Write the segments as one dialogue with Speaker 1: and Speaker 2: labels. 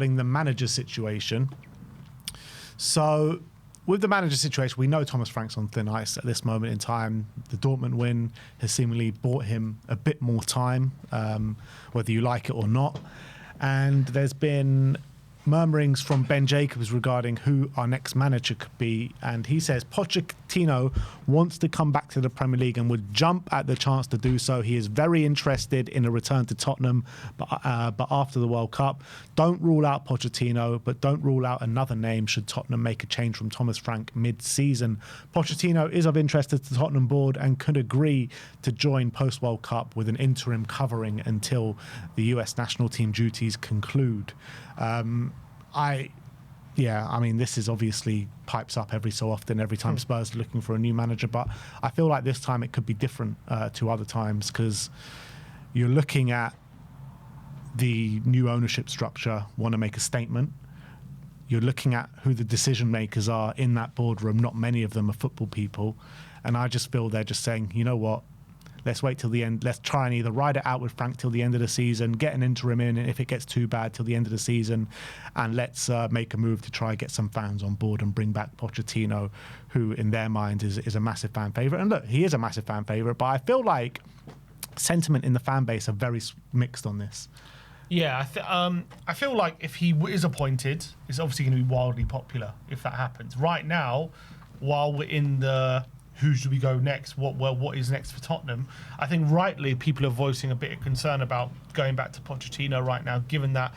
Speaker 1: the manager situation. So with the manager situation, we know Thomas Frank's on thin ice at this moment in time. The Dortmund win has seemingly bought him a bit more time, whether you like it or not. And there's been murmurings from Ben Jacobs regarding who our next manager could be, and he says Pochettino wants to come back to the Premier League and would jump at the chance to do so. He is very interested in a return to Tottenham, but after the World Cup. Don't rule out Pochettino, but don't rule out another name should Tottenham make a change from Thomas Frank mid-season. Pochettino is of interest to the Tottenham board and could agree to join post-World Cup with an interim covering until the US national team duties conclude. I mean, this is obviously pipes up every so often, every time Spurs are looking for a new manager, but I feel like this time it could be different to other times, because you're looking at the new ownership structure, want to make a statement. You're looking at who the decision makers are in that boardroom. Not many of them are football people. And I just feel they're just saying, you know what? Let's wait till the end. Let's try and either ride it out with Frank till the end of the season, get an interim in, and if it gets too bad, till the end of the season, and let's make a move to try and get some fans on board and bring back Pochettino, who in their mind is a massive fan favourite. And look, he is a massive fan favourite, but I feel like sentiment in the fan base are very mixed on this.
Speaker 2: Yeah, I feel like if he is appointed, it's obviously going to be wildly popular if that happens. Right now, while we're in the who should we go next, what is next for Tottenham, I think rightly people are voicing a bit of concern about going back to Pochettino right now, given that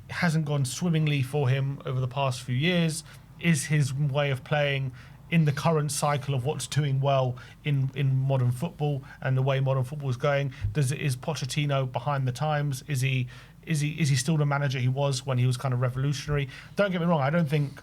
Speaker 2: it hasn't gone swimmingly for him over the past few years. Is his way of playing in the current cycle of what's doing well in modern football and the way modern football is going? Is Pochettino behind the times? Is he still the manager he was when he was kind of revolutionary? Don't get me wrong, I don't think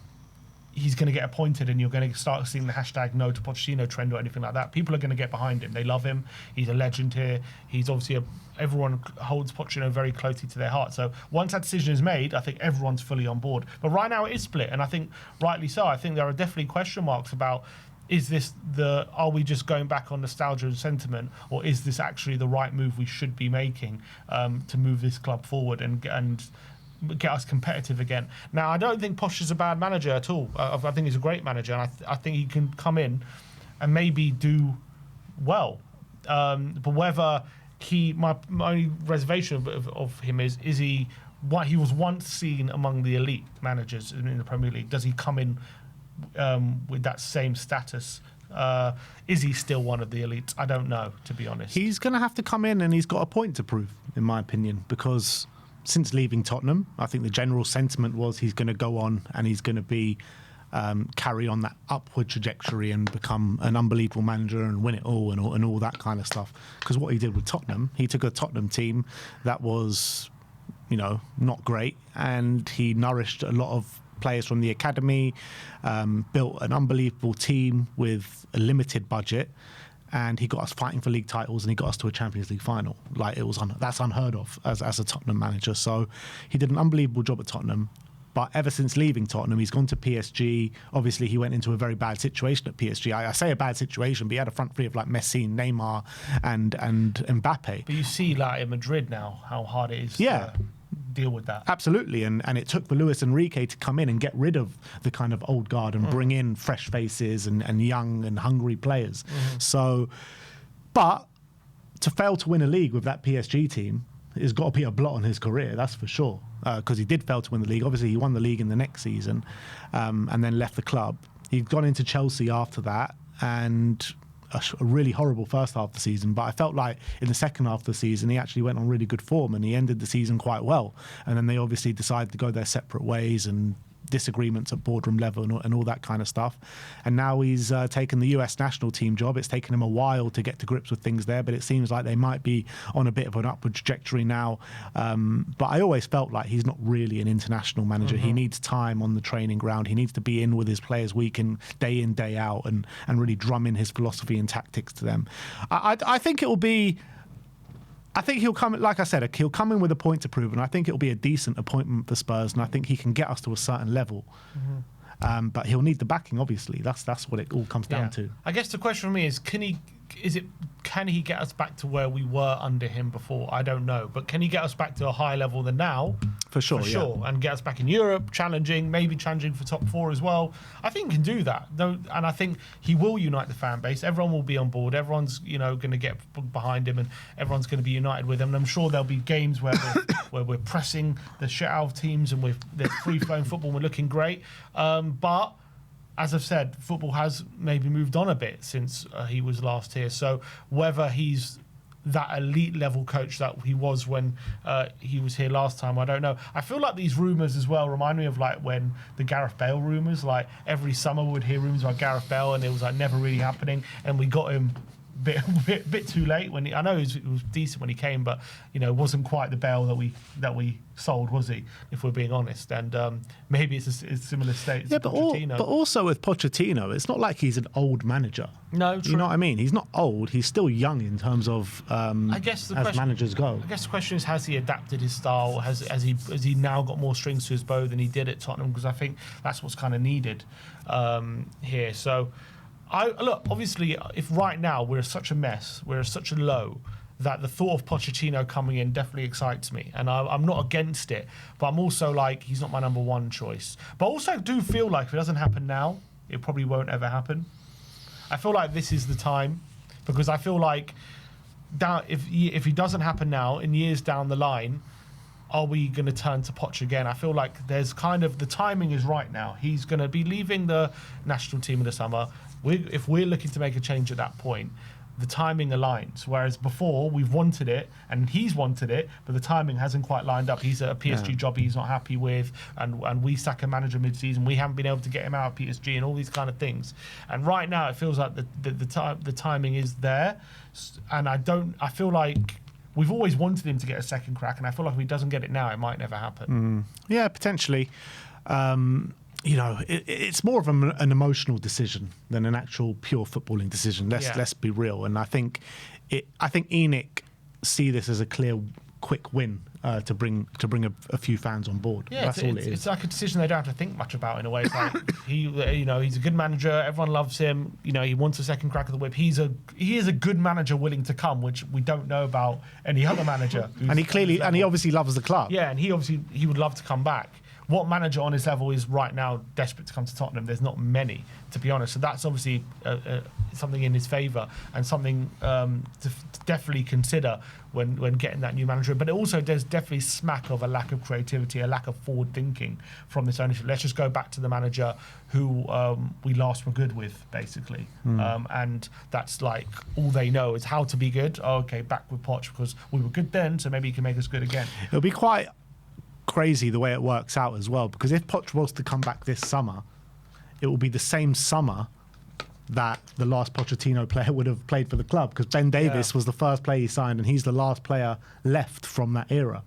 Speaker 2: he's going to get appointed and you're going to start seeing the hashtag no to Pochettino trend or anything like that. People are going to get behind him. They love him. He's a legend here. He's obviously everyone holds Pochettino very closely to their heart. So once that decision is made, I think everyone's fully on board. But right now it is split, and I think rightly so. I think there are definitely question marks about, are we just going back on nostalgia and sentiment, or is this actually the right move we should be making to move this club forward and get us competitive again? Now, I don't think Poch is a bad manager at all. I think he's a great manager, and I think he can come in and maybe do well. But whether my only reservation of him is he was once seen among the elite managers in the Premier League. Does he come in with that same status? Is he still one of the elites? I don't know, to be honest.
Speaker 1: He's going to have to come in, and he's got a point to prove, in my opinion, because since leaving Tottenham, I think the general sentiment was he's going to go on and he's going to be carry on that upward trajectory and become an unbelievable manager and win it all and all that kind of stuff. Because what he did with Tottenham, he took a Tottenham team that was, not great, and he nourished a lot of players from the academy, built an unbelievable team with a limited budget, and he got us fighting for league titles, and he got us to a Champions League final. Like, that's unheard of as a Tottenham manager. So he did an unbelievable job at Tottenham. But ever since leaving Tottenham, he's gone to PSG. Obviously, he went into a very bad situation at PSG. I say a bad situation, but he had a front three of like Messi, Neymar, and Mbappe.
Speaker 2: But you see, like in Madrid now, how hard it is to deal with that.
Speaker 1: Absolutely, and it took for Luis Enrique to come in and get rid of the kind of old guard and bring in fresh faces and young and hungry players. So, but to fail to win a league with that PSG team has got to be a blot on his career, that's for sure. Because he did fail to win the league. Obviously, he won the league in the next season and then left the club. He'd gone into Chelsea after that, and a really horrible first half of the season, but I felt like in the second half of the season he actually went on really good form and he ended the season quite well. And then they obviously decided to go their separate ways, and disagreements at boardroom level and all that kind of stuff. And now he's taken the US national team job. It's taken him a while to get to grips with things there, but it seems like they might be on a bit of an upward trajectory now. But I always felt like he's not really an international manager. He needs time on the training ground. He needs to be in with his players in, day out, and really drum in his philosophy and tactics to them. I think it will be... I think he'll come, like I said, he'll come in with a point to prove, and I think it'll be a decent appointment for Spurs, and I think he can get us to a certain level. But he'll need the backing, obviously. That's what it all comes down to.
Speaker 2: I guess the question for me is, can he get us back to where we were under him before? I don't know, but can he get us back to a higher level than now?
Speaker 1: For sure,
Speaker 2: and get us back in Europe, maybe challenging for top 4 as well. I think he can do that, though, and I think he will unite the fan base. Everyone will be on board. Everyone's going to get behind him, and everyone's going to be united with him. And I'm sure there'll be games where we're pressing the shit out of teams, and there's free-flowing football. And we're looking great, but as I've said, football has maybe moved on a bit since he was last here. So whether he's that elite level coach that he was when he was here last time, I don't know. I feel like these rumours as well remind me of like when the Gareth Bale rumours, like every summer we'd hear rumours about Gareth Bale and it was like never really happening, and we got him bit too late when I know it was decent when he came, but it wasn't quite the Bale that we sold, was he? If we're being honest, and maybe it's a similar state.
Speaker 1: Yeah,
Speaker 2: to Pochettino.
Speaker 1: but also with Pochettino, it's not like he's an old manager.
Speaker 2: No, true.
Speaker 1: You know what I mean? He's not old. He's still young in terms of
Speaker 2: I guess
Speaker 1: as managers go.
Speaker 2: I guess the question is, has he adapted his style? Has he now got more strings to his bow than he did at Tottenham? Because I think that's what's kind of needed here. So. Look, obviously, if right now we're such a mess, we're such a low, that the thought of Pochettino coming in definitely excites me. And I'm not against it, but I'm also like, he's not my number one choice. But also I do feel like if it doesn't happen now, it probably won't ever happen. I feel like this is the time, because I feel like if it doesn't happen now, in years down the line, are we going to turn to Poch again? I feel like there's kind of, the timing is right now. He's going to be leaving the national team in the summer. If we're looking to make a change at that point, the timing aligns. Whereas before, we've wanted it, and he's wanted it, but the timing hasn't quite lined up. He's at a PSG job he's not happy with, and we sack a manager mid-season. We haven't been able to get him out of PSG and all these kind of things. And right now, it feels like the timing is there. And I feel like we've always wanted him to get a second crack, and I feel like if he doesn't get it now, it might never happen.
Speaker 1: Yeah, potentially. It's more of an emotional decision than an actual pure footballing decision. Let's be real. And I think ENIC see this as a clear, quick win to bring a few fans on board.
Speaker 2: Yeah,
Speaker 1: that's all it is.
Speaker 2: It's like a decision they don't have to think much about in a way. It's like he's a good manager. Everyone loves him. He wants a second crack of the whip. He is a good manager willing to come, which we don't know about any other manager.
Speaker 1: And he obviously loves the club.
Speaker 2: Yeah, and he would love to come back. What manager on his level is right now desperate to come to Tottenham? There's not many, to be honest. So that's obviously something in his favour and something to definitely consider when getting that new manager. But it also does definitely smack of a lack of creativity, a lack of forward thinking from this ownership. Let's just go back to the manager who we last were good with, basically. And that's like all they know is how to be good. Oh, okay, back with Poch because we were good then, so maybe he can make us good again.
Speaker 1: It'll be quite crazy the way it works out as well, because if Poch was to come back this summer, it will be the same summer that the last Pochettino player would have played for the club, because Ben Davies was the first player he signed, and he's the last player left from that era.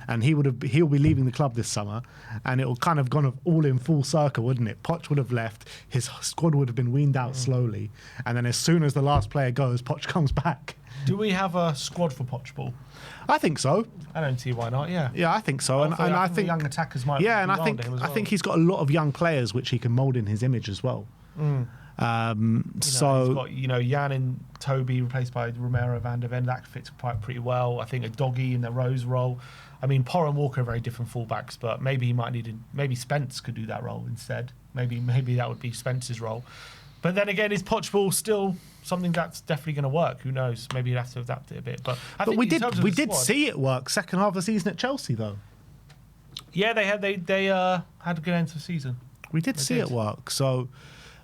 Speaker 1: And he'll be leaving the club this summer, and it'll kind of gone all in full circle, wouldn't it? Poch would have left, his squad would have been weaned out slowly, and then as soon as the last player goes, Poch comes back.
Speaker 2: Do we have a squad for Pochball?
Speaker 1: I think so.
Speaker 2: I don't see why not. Yeah.
Speaker 1: Yeah, I think so. And I think
Speaker 2: young attackers might.
Speaker 1: Yeah, and I think he's got a lot of young players which he can mould in his image as well.
Speaker 2: He's got Jan and Toby replaced by Romero van der Ven. That fits quite pretty well. I think a Doggy in the Rose role. I mean, Porro and Walker are very different fullbacks, but maybe maybe Spence could do that role instead. Maybe that would be Spence's role. But then again, is Pochball still something that's definitely going to work? Who knows? Maybe you'd have to adapt it a bit. But
Speaker 1: we did see it work second half of the season at Chelsea, though.
Speaker 2: Yeah, they had a good end to the season.
Speaker 1: We did see it work. So,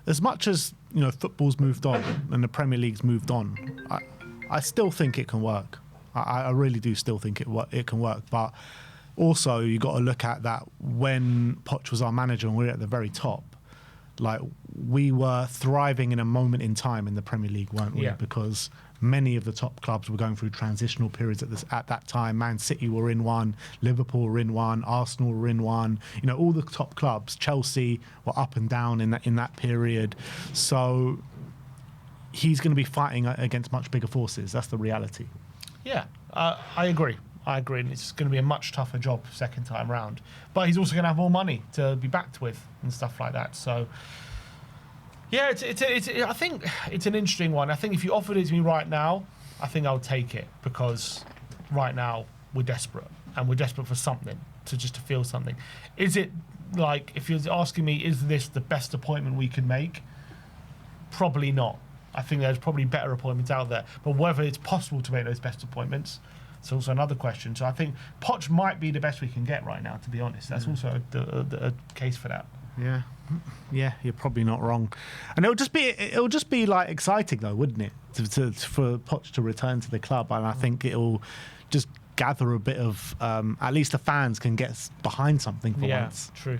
Speaker 1: as much as football's moved on and the Premier League's moved on, I still think it can work. I really do still think it can work. But also, you got to look at that when Poch was our manager and we were at the very top. Like, we were thriving in a moment in time in the Premier League, weren't we?
Speaker 2: Yeah.
Speaker 1: Because many of the top clubs were going through transitional periods at that time. Man City were in one, Liverpool were in one, Arsenal were in one. All the top clubs, Chelsea were up and down in that period. So he's going to be fighting against much bigger forces. That's the reality.
Speaker 2: Yeah, I agree. And it's going to be a much tougher job second time round. But he's also going to have more money to be backed with and stuff like that. So, yeah, I think it's an interesting one. I think if you offered it to me right now, I think I would take it, because right now we're desperate, and we're desperate for something to feel something. Is it like, if you're asking me, is this the best appointment we could make? Probably not. I think there's probably better appointments out there, but whether it's possible to make those best appointments, it's also another question. So I think Poch might be the best we can get right now, to be honest. That's also a case for that.
Speaker 1: Yeah, you're probably not wrong. And it'll just be like exciting though, wouldn't it, for Poch to return to the club? And I think it'll just gather a bit of at least the fans can get behind something for once.
Speaker 2: True.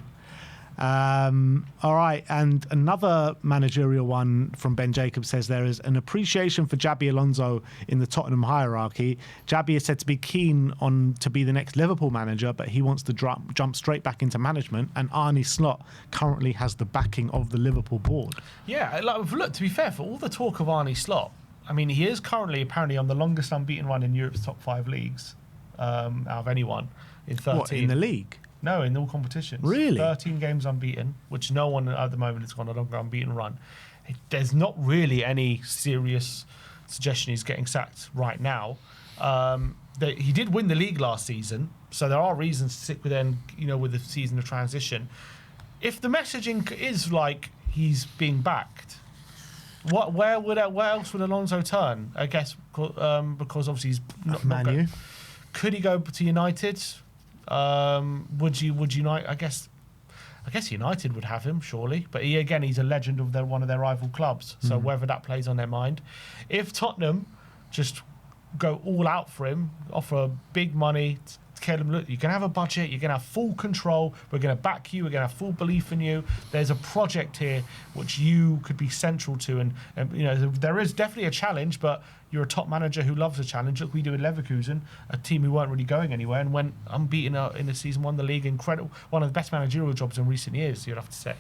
Speaker 1: All right, and another managerial one from Ben Jacobs says there is an appreciation for Xabi Alonso in the Tottenham hierarchy. Xabi is said to be keen on to be the next Liverpool manager, but he wants to jump straight back into management, and Arne Slot currently has the backing of the Liverpool board.
Speaker 2: Yeah, look, to be fair, for all the talk of Arne Slot, I mean, he is currently apparently on the longest unbeaten run in Europe's top 5 leagues out of anyone in 13.
Speaker 1: What, in the league?
Speaker 2: No, in all competitions.
Speaker 1: Really?
Speaker 2: 13 games unbeaten, which no one at the moment has gone a longer unbeaten run. There's not really any serious suggestion he's getting sacked right now. He did win the league last season, so there are reasons to stick with him, with the season of transition. If the messaging is like he's being backed, where else would Alonso turn? I guess because obviously he's not
Speaker 1: Man U.
Speaker 2: Could he go to United? Would United? I guess United would have him, surely. But he's a legend of one of their rival clubs. So whether that plays on their mind, if Tottenham just go all out for him, offer big money, tell him, look, you can have a budget, you're going to have full control, we're going to back you, we're going to have full belief in you. There's a project here which you could be central to, and there is definitely a challenge, but you're a top manager who loves a challenge. Look, we do in Leverkusen, a team who weren't really going anywhere and went unbeaten in the season, won the league. Incredible, one of the best managerial jobs in recent years, you'd have to say.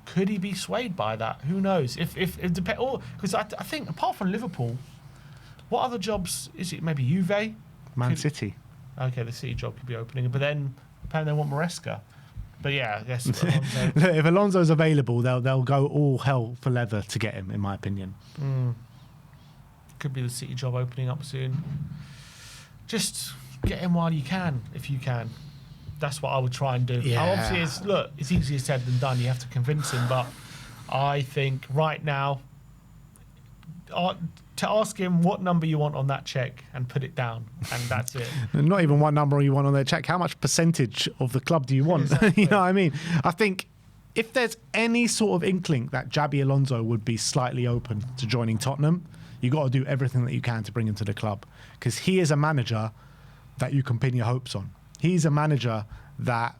Speaker 2: Could he be swayed by that? Who knows? Because I think apart from Liverpool, what other jobs is it? Maybe Juve,
Speaker 1: City.
Speaker 2: Okay, the City job could be opening, but then apparently they want Maresca. But yeah, I guess
Speaker 1: if Alonso's available, they'll go all hell for leather to get him, in my opinion.
Speaker 2: Could be the City job opening up soon. Just get him while you can, if you can. That's what I would try and do.
Speaker 1: Yeah.
Speaker 2: Obviously, it's easier said than done. You have to convince him, but I think right now, to ask him what number you want on that check and put it down, and that's it.
Speaker 1: Not even what number you want on their check. How much percentage of the club do you want?
Speaker 2: Exactly.
Speaker 1: You know what I mean? I think if there's any sort of inkling that Xabi Alonso would be slightly open to joining Tottenham, you got to do everything that you can to bring him to the club, because he is a manager that you can pin your hopes on. He's a manager that,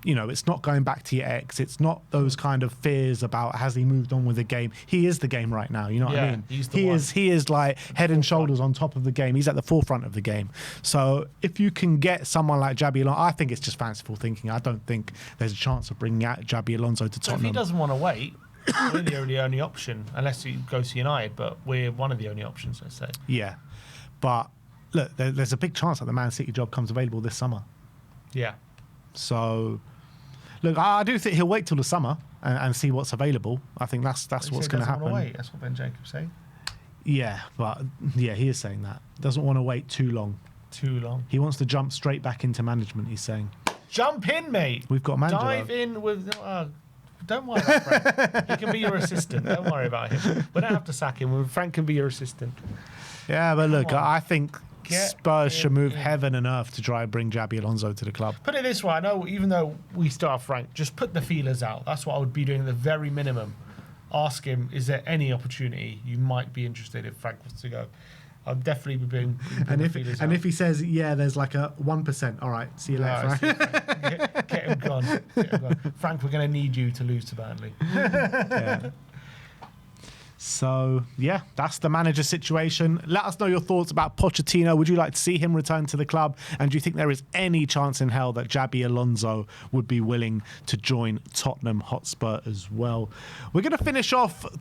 Speaker 1: it's not going back to your ex. It's not those kind of fears about has he moved on with the game. He is the game right now. You know what I mean? He is like head and shoulders on top of the game. He's at the forefront of the game. So if you can get someone like Xabi Alonso, I think it's just fanciful thinking. I don't think there's a chance of bringing out Xabi Alonso to Tottenham.
Speaker 2: So if he doesn't want to wait, we're the only option, unless he goes to United, but we're one of the only options, let's say.
Speaker 1: Yeah. But look, there's a big chance that the Man City job comes available this summer.
Speaker 2: Yeah.
Speaker 1: So, look, I do think he'll wait till the summer and see what's available. I think that's what's going to happen.
Speaker 2: Wait. That's what Ben Jacobs saying.
Speaker 1: Yeah, but he is saying that. Doesn't want to wait too long.
Speaker 2: Too long.
Speaker 1: He wants to jump straight back into management, he's saying.
Speaker 2: Jump in, mate.
Speaker 1: We've got a manager.
Speaker 2: Dive in with... don't worry about Frank. He can be your assistant. Don't worry about him. We don't have to sack him. Frank can be your assistant.
Speaker 1: Yeah, but look, I think Spurs should move heaven and earth to try and bring Xabi Alonso to the club.
Speaker 2: Put it this way, I know even though we still have Frank, just put the feelers out. That's what I would be doing at the very minimum. Ask him, is there any opportunity you might be interested if Frank was to go? I'd definitely be putting the feelers out.
Speaker 1: And if he says, yeah, there's like a 1%, all right, see you later, Frank.
Speaker 2: Get him gone. Frank, we're going to need you to lose to Burnley.
Speaker 1: Yeah. So, yeah, that's the manager situation. Let us know your thoughts about Pochettino. Would you like to see him return to the club? And do you think there is any chance in hell that Xabi Alonso would be willing to join Tottenham Hotspur as well? We're going to finish off